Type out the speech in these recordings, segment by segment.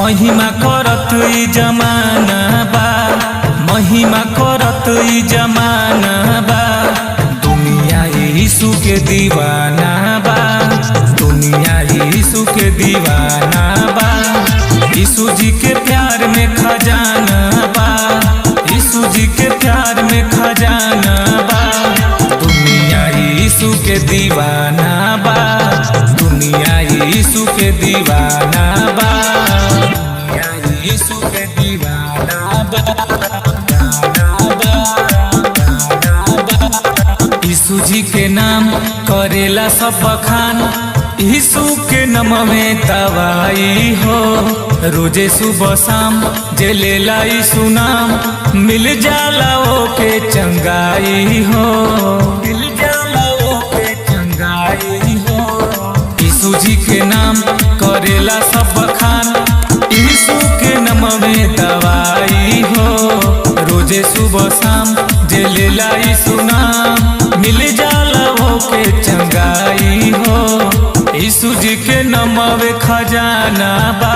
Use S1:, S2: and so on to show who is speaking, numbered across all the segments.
S1: महिमा करत ई जमाना बा, महिमा करत ई जमाना बा। दुनिया यीशु के दीवाना बा, दुनिया यीशु के दीवाना बा। यीशु जी के प्यार में खजाना बा, यीशु जी के प्यार में खजाना बा। दुनिया यीशु के दीवाना बा, दुनिया यीशु के दीवाना बा, दुनिया यीशु के दीवाना बा। यीशु जी के नाम करेला सब बखान, यीशु के नाम में दवाई हो। रोजे सुबह शाम जे लेला यीशु नाम, मिल जाला ओके चंगाई हो, मिल जाला ओके चंगाई हो। यीशु जी के नाम करेला सब बखान, यीशु के नाम में दवाई हो। रोजे सुबह शाम जे लेला यीशु नाम, मिल जाला ओके चंगाई हो। यीशु जी के नामवे खजाना बा,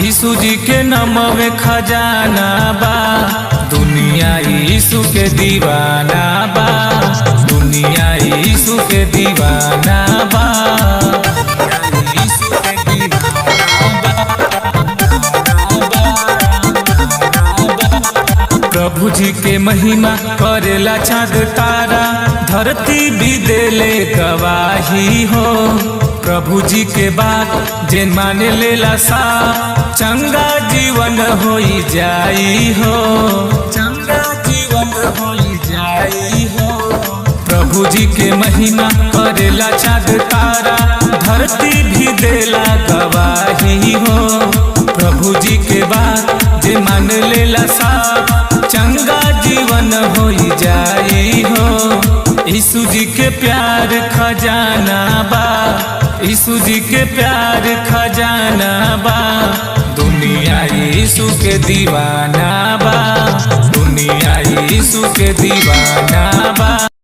S1: यीशु जी के नामवे खजाना बा। दुनिया यीशु के दीवाना बा, दुनिया यीशु के दीवाना बा, यीशु के दीवाना बा। प्रभु जी के महिमा करेला चाँद तारा, धरती भी देले गवाही हो। प्रभु जी के बात जे माने लेला सा, चंगा जीवन होई जाई हो, चंगा जीवन होई जाई हो। प्रभु जी के महिमा करेला चाँद तारा, धरती भी देला गवाही हो। प्रभु जी के बात जे मान लेला सा, चंगा जीवन होई जाई हो। यीशु जी के प्यार खजाना बा, यीशु जी के प्यार खजाना बा। दुनिया यीशु के दीवाना बा, दुनिया यीशु के दीवाना बा।